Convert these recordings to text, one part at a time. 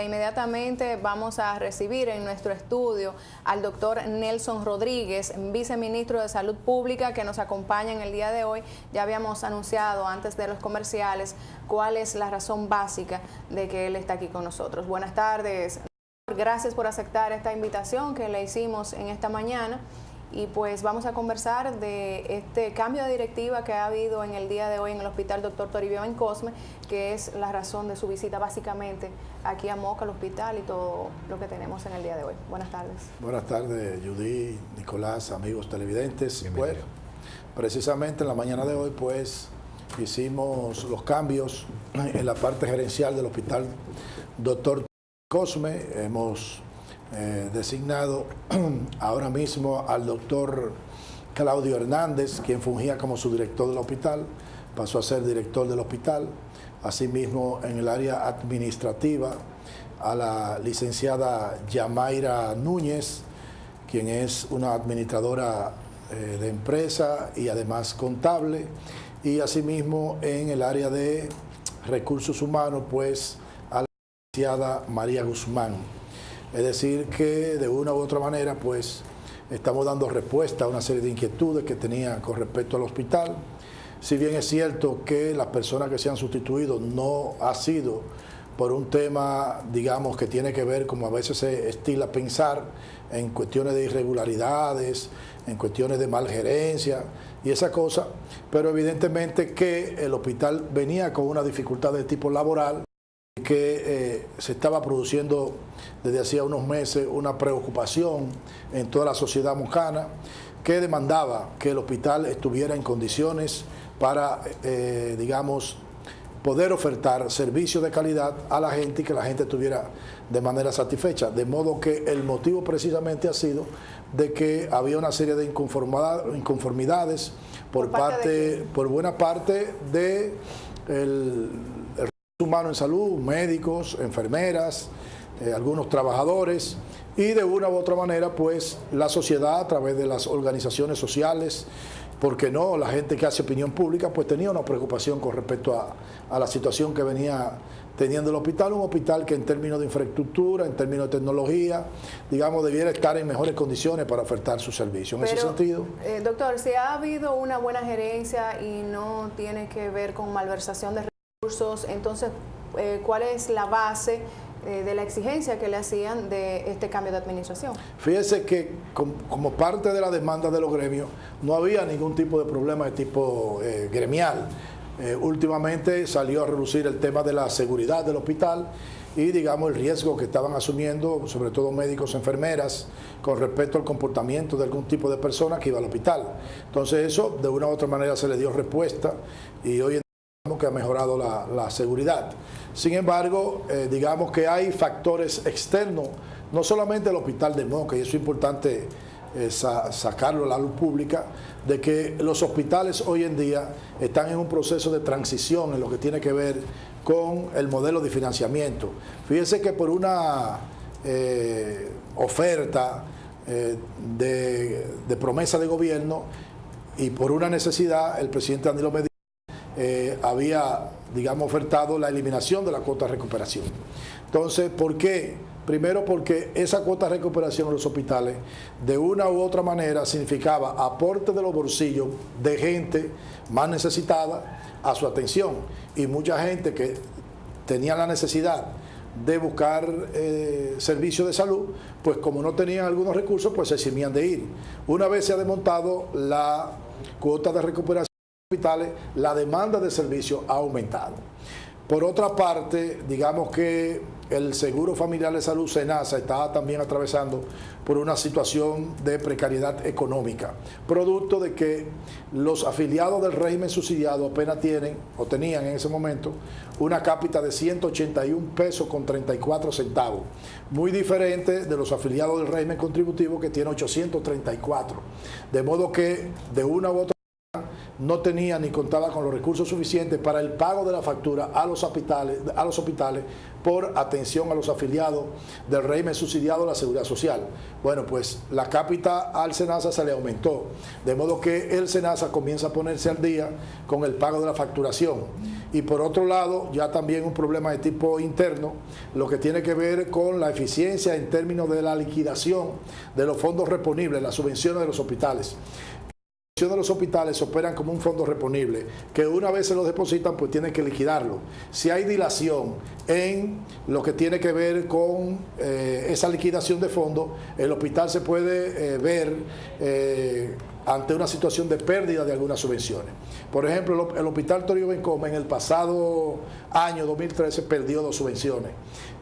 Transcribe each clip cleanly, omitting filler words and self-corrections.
Inmediatamente vamos a recibir en nuestro estudio al doctor Nelson Rodríguez, viceministro de Salud Pública, que nos acompaña en el día de hoy. Ya habíamos anunciado antes de los comerciales cuál es la razón básica de que él está aquí con nosotros. Buenas tardes. Gracias por aceptar esta invitación que le hicimos en esta mañana. Y pues vamos a conversar de este cambio de directiva que ha habido en el día de hoy en el Hospital Dr. Toribio Bencosme, que es la razón de su visita básicamente aquí a Moca, al hospital, y todo lo que tenemos en el día de hoy. Buenas tardes. Buenas tardes, Judy, Nicolás, amigos televidentes. Pues, precisamente en la mañana de hoy pues hicimos los cambios en la parte gerencial del Hospital Dr. Bencosme. Hemos designado ahora mismo al doctor Claudio Hernández, quien fungía como su director del hospital, pasó a ser director del hospital. Asimismo, en el área administrativa, a la licenciada Yamaira Núñez, quien es una administradora de empresa y además contable. Y asimismo, en el área de recursos humanos, pues a la licenciada María Guzmán. Es decir, que de una u otra manera pues estamos dando respuesta a una serie de inquietudes que tenía con respecto al hospital. Si bien es cierto que las personas que se han sustituido no ha sido por un tema, digamos, que tiene que ver, como a veces se estila pensar, en cuestiones de irregularidades, en cuestiones de malgerencia y esa cosa, pero evidentemente que el hospital venía con una dificultad de tipo laboral, que se estaba produciendo desde hacía unos meses una preocupación en toda la sociedad mocana, que demandaba que el hospital estuviera en condiciones para, digamos, poder ofertar servicios de calidad a la gente y que la gente estuviera de manera satisfecha. De modo que el motivo precisamente ha sido de que había una serie de inconformidades por buena parte de el humano en salud, médicos, enfermeras, algunos trabajadores, y de una u otra manera pues la sociedad a través de las organizaciones sociales, porque no, la gente que hace opinión pública pues tenía una preocupación con respecto a la situación que venía teniendo el hospital, un hospital que en términos de infraestructura, en términos de tecnología, digamos, debiera estar en mejores condiciones para ofertar su servicio. En ese sentido, doctor, si ha habido una buena gerencia y no tiene que ver con malversación de recursos, entonces, ¿cuál es la base de la exigencia que le hacían de este cambio de administración? Fíjese que como parte de la demanda de los gremios, no había ningún tipo de problema de tipo gremial. Últimamente salió a relucir el tema de la seguridad del hospital y, digamos, el riesgo que estaban asumiendo, sobre todo médicos, enfermeras, con respecto al comportamiento de algún tipo de persona que iba al hospital. Entonces eso, de una u otra manera, se le dio respuesta y hoy en día que ha mejorado la seguridad. Sin embargo, digamos que hay factores externos, no solamente el hospital de Moca, y eso es importante sacarlo a la luz pública, de que los hospitales hoy en día están en un proceso de transición en lo que tiene que ver con el modelo de financiamiento. Fíjense que por una oferta de promesa de gobierno y por una necesidad, el presidente Danilo Medina había, digamos, ofertado la eliminación de la cuota de recuperación. Entonces, ¿por qué? Primero porque esa cuota de recuperación en los hospitales de una u otra manera significaba aporte de los bolsillos de gente más necesitada a su atención, y mucha gente que tenía la necesidad de buscar servicios de salud, pues como no tenían algunos recursos, pues se eximían de ir. Una vez se ha desmontado la cuota de recuperación en los hospitales, la demanda de servicios ha aumentado. Por otra parte, digamos que el Seguro Familiar de Salud, SENASA, está también atravesando por una situación de precariedad económica, producto de que los afiliados del régimen subsidiado apenas tienen, o tenían en ese momento, una cápita de 181 pesos con 34 centavos, muy diferente de los afiliados del régimen contributivo, que tiene 834. De modo que, de una u otra manera, no tenía ni contaba con los recursos suficientes para el pago de la factura a los hospitales por atención a los afiliados del régimen subsidiado de la Seguridad Social. Bueno, pues la cápita al SENASA se le aumentó, de modo que el SENASA comienza a ponerse al día con el pago de la facturación. Y por otro lado, ya también un problema de tipo interno, lo que tiene que ver con la eficiencia en términos de la liquidación de los fondos reponibles, las subvenciones de los hospitales. De los hospitales operan como un fondo reponible, que una vez se lo depositan, pues tienen que liquidarlo. Si hay dilación en lo que tiene que ver con esa liquidación de fondos, el hospital se puede ver ante una situación de pérdida de algunas subvenciones. Por ejemplo, el Hospital Toribio Bencomo en el pasado año 2013 perdió 2 subvenciones.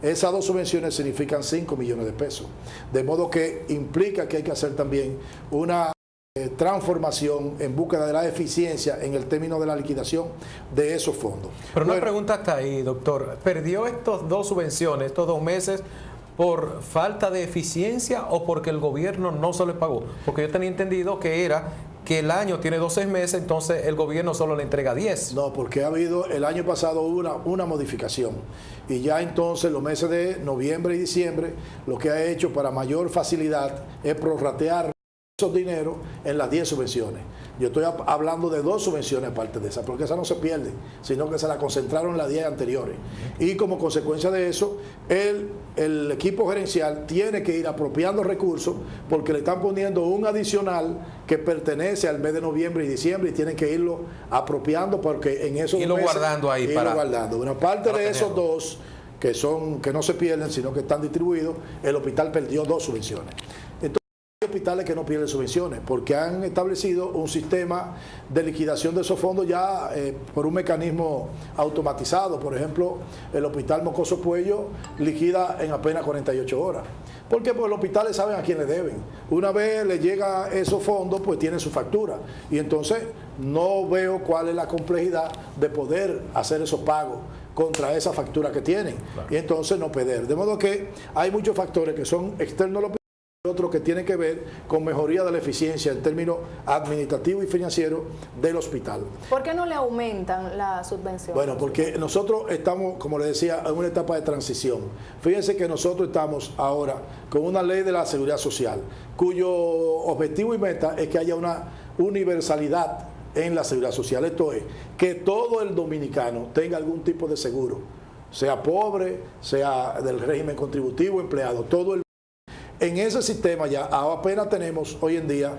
Esas 2 subvenciones significan 5 millones de pesos. De modo que implica que hay que hacer también una transformación en búsqueda de la eficiencia en el término de la liquidación de esos fondos. Pero una pregunta hasta ahí, doctor. ¿Perdió estos 2 subvenciones, estos 2 meses, por falta de eficiencia o porque el gobierno no se les pagó? Porque yo tenía entendido que era que el año tiene 12 meses, entonces el gobierno solo le entrega 10. No, porque el año pasado hubo una modificación y ya entonces los meses de noviembre y diciembre lo que ha hecho para mayor facilidad es prorratear esos dineros en las 10 subvenciones. Yo estoy hablando de 2 subvenciones aparte de esas, porque esas no se pierden, sino que se las concentraron en las 10 anteriores. Y como consecuencia de eso, el equipo gerencial tiene que ir apropiando recursos porque le están poniendo un adicional que pertenece al mes de noviembre y diciembre y tienen que irlo apropiando porque en esos meses... guardando ahí para... guardando. Bueno, aparte de esos 2, que no se pierden, sino que están distribuidos, el hospital perdió 2 subvenciones. Hay hospitales que no pierden subvenciones porque han establecido un sistema de liquidación de esos fondos ya por un mecanismo automatizado. Por ejemplo, el Hospital Mocoso Puello liquida en apenas 48 horas. Porque pues, los hospitales saben a quién le deben. Una vez le llega esos fondos, pues tienen su factura. Y entonces no veo cuál es la complejidad de poder hacer esos pagos contra esa factura que tienen. Claro. Y entonces no perder. De modo que hay muchos factores que son externos a los otro que tiene que ver con mejoría de la eficiencia en términos administrativos y financieros del hospital. ¿Por qué no le aumentan la subvención? Bueno, porque nosotros estamos, como le decía, en una etapa de transición. Fíjense que nosotros estamos ahora con una ley de la seguridad social, cuyo objetivo y meta es que haya una universalidad en la seguridad social. Esto es, que todo el dominicano tenga algún tipo de seguro, sea pobre, sea del régimen contributivo, empleado, todo el... En ese sistema ya apenas tenemos hoy en día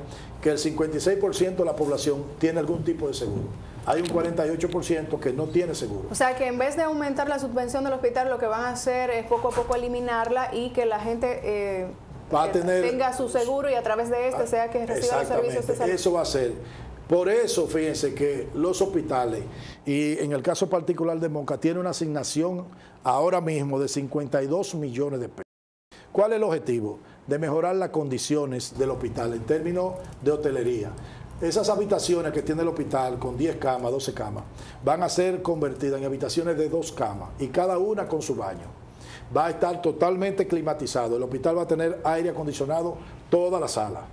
que el 56% de la población tiene algún tipo de seguro. Hay un 48% que no tiene seguro. O sea que en vez de aumentar la subvención del hospital, lo que van a hacer es poco a poco eliminarla y que la gente tenga su seguro y a través de este sea que reciba los servicios de salud. Eso va a ser. Por eso, fíjense que los hospitales, y en el caso particular de Moca, tiene una asignación ahora mismo de 52 millones de pesos. ¿Cuál es el objetivo? De mejorar las condiciones del hospital en términos de hotelería. Esas habitaciones que tiene el hospital con 10 camas, 12 camas, van a ser convertidas en habitaciones de 2 camas y cada una con su baño. Va a estar totalmente climatizado. El hospital va a tener aire acondicionado toda la sala.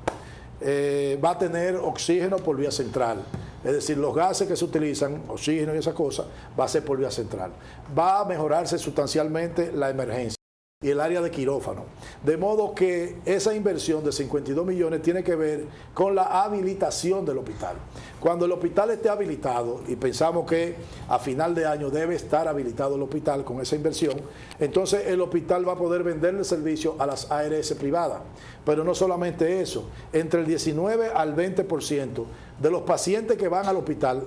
Va a tener oxígeno por vía central. Es decir, los gases que se utilizan, oxígeno y esas cosas, va a ser por vía central. Va a mejorarse sustancialmente la emergencia y el área de quirófano. De modo que esa inversión de 52 millones tiene que ver con la habilitación del hospital. Cuando el hospital esté habilitado, y pensamos que a final de año debe estar habilitado el hospital con esa inversión, entonces el hospital va a poder venderle servicio a las ARS privadas. Pero no solamente eso, entre el 19 al 20% de los pacientes que van al hospital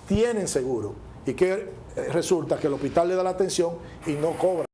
tienen seguro y que resulta que el hospital le da la atención y no cobra.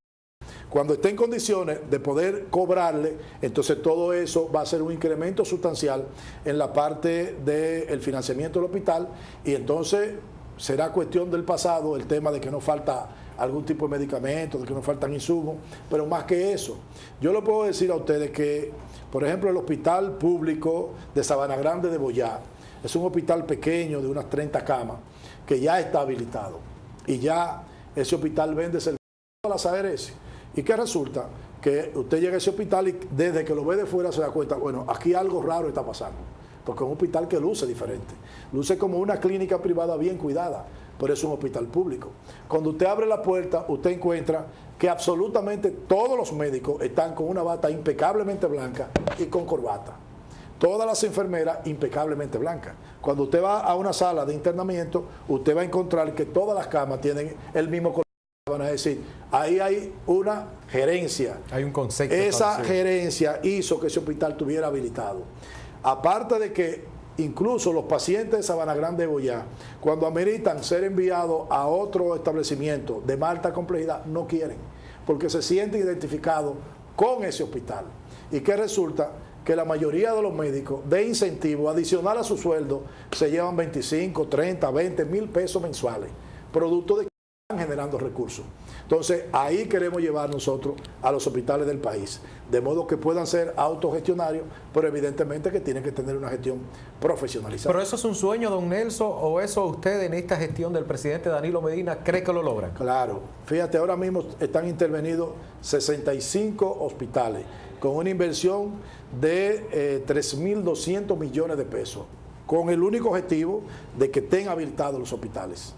Cuando esté en condiciones de poder cobrarle, entonces todo eso va a ser un incremento sustancial en la parte del financiamiento del hospital y entonces será cuestión del pasado el tema de que no falta algún tipo de medicamento, de que no faltan insumos, pero más que eso, yo le puedo decir a ustedes que, por ejemplo, el hospital público de Sabana Grande de Boyá es un hospital pequeño de unas 30 camas que ya está habilitado y ya ese hospital vende servicios a las ARS. ¿Y qué resulta? Que usted llega a ese hospital y desde que lo ve de fuera se da cuenta, bueno, aquí algo raro está pasando. porque es un hospital que luce diferente. Luce como una clínica privada bien cuidada, pero es un hospital público. Cuando usted abre la puerta, usted encuentra que absolutamente todos los médicos están con una bata impecablemente blanca y con corbata. Todas las enfermeras impecablemente blancas. Cuando usted va a una sala de internamiento, usted va a encontrar que todas las camas tienen el mismo color. Van a decir, ahí hay una gerencia. Hay un concepto. Esa gerencia hizo que ese hospital estuviera habilitado. Aparte de que incluso los pacientes de Sabana Grande de Boyá, cuando ameritan ser enviados a otro establecimiento de más alta complejidad, no quieren, porque se sienten identificados con ese hospital. Y que resulta que la mayoría de los médicos de incentivo adicional a su sueldo se llevan 25, 30, 20 mil pesos mensuales, producto de que están generando recursos. Entonces, ahí queremos llevar nosotros a los hospitales del país, de modo que puedan ser autogestionarios, pero evidentemente que tienen que tener una gestión profesionalizada. ¿Pero eso es un sueño, don Nelson, o eso usted en esta gestión del presidente Danilo Medina cree que lo logran? Claro. Fíjate, ahora mismo están intervenidos 65 hospitales con una inversión de 3.200 millones de pesos, con el único objetivo de que estén habilitados los hospitales.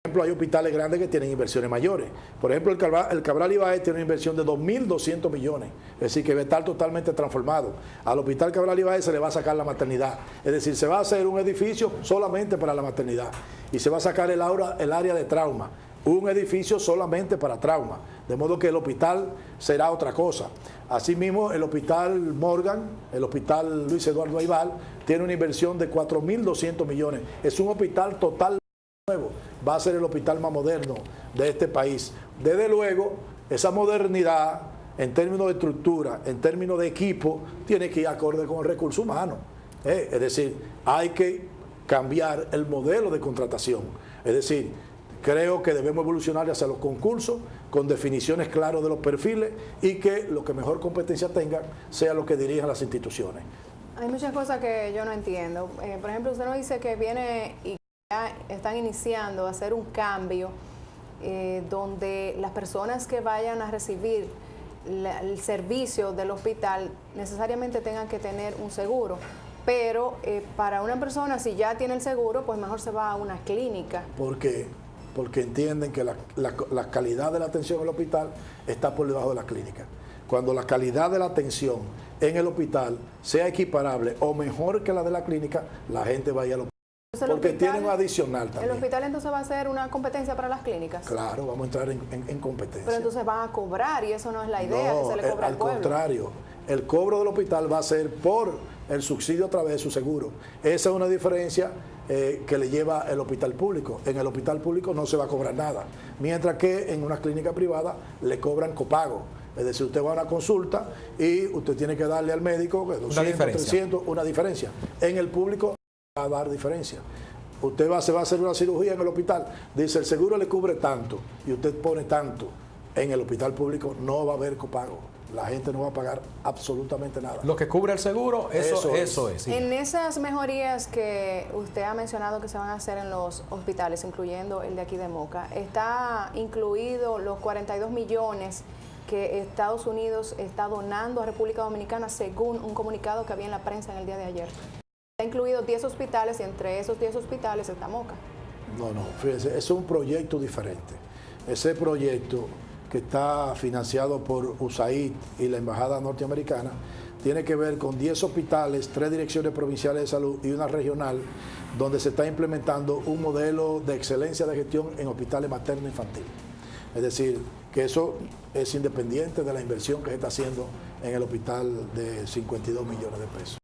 Por ejemplo, hay hospitales grandes que tienen inversiones mayores. Por ejemplo, el Cabral Ibáez tiene una inversión de 2.200 millones, es decir, que va a estar totalmente transformado. Al hospital Cabral Ibáez se le va a sacar la maternidad, es decir, se va a hacer un edificio solamente para la maternidad y se va a sacar el área de trauma, un edificio solamente para trauma, de modo que el hospital será otra cosa. Asimismo, el hospital Morgan, el hospital Luis Eduardo Aibal, tiene una inversión de 4.200 millones. Es un hospital total nuevo, va a ser el hospital más moderno de este país. Desde luego, esa modernidad en términos de estructura, en términos de equipo, tiene que ir acorde con el recurso humano. Es decir, hay que cambiar el modelo de contratación. Es decir, creo que debemos evolucionar hacia los concursos con definiciones claras de los perfiles y que lo que mejor competencia tengan sea lo que dirijan las instituciones. Hay muchas cosas que yo no entiendo. Por ejemplo, usted nos dice que viene y ya están iniciando a hacer un cambio donde las personas que vayan a recibir el servicio del hospital necesariamente tengan que tener un seguro. Pero para una persona, si ya tiene el seguro, pues mejor se va a una clínica. ¿Por qué? Porque entienden que la calidad de la atención en el hospital está por debajo de la clínica. Cuando la calidad de la atención en el hospital sea equiparable o mejor que la de la clínica, la gente va a ir al hospital. Porque tienen un adicional también. ¿El hospital entonces va a ser una competencia para las clínicas? Claro, vamos a entrar en competencia. Pero entonces van a cobrar y eso no es la idea, no, que se le cobra al pueblo. Al contrario, el cobro del hospital va a ser por el subsidio a través de su seguro. Esa es una diferencia que le lleva el hospital público. En el hospital público no se va a cobrar nada, mientras que en una clínica privada le cobran copago. Es decir, usted va a una consulta y usted tiene que darle al médico 200, 300, una diferencia. En el público va a dar diferencia. Usted se va a hacer una cirugía en el hospital, dice el seguro le cubre tanto y usted pone tanto. En el hospital público no va a haber copago. La gente no va a pagar absolutamente nada. Lo que cubre el seguro, eso es. Sí. En esas mejorías que usted ha mencionado que se van a hacer en los hospitales, incluyendo el de aquí de Moca, ¿está incluido los 42 millones que Estados Unidos está donando a República Dominicana según un comunicado que había en la prensa en el día de ayer? Está incluido 10 hospitales y entre esos 10 hospitales está Moca. No, fíjense, es un proyecto diferente. Ese proyecto que está financiado por USAID y la Embajada Norteamericana, tiene que ver con 10 hospitales, 3 direcciones provinciales de salud y una regional, donde se está implementando un modelo de excelencia de gestión en hospitales materno-infantil. Es decir, que eso es independiente de la inversión que se está haciendo en el hospital de 52 millones de pesos.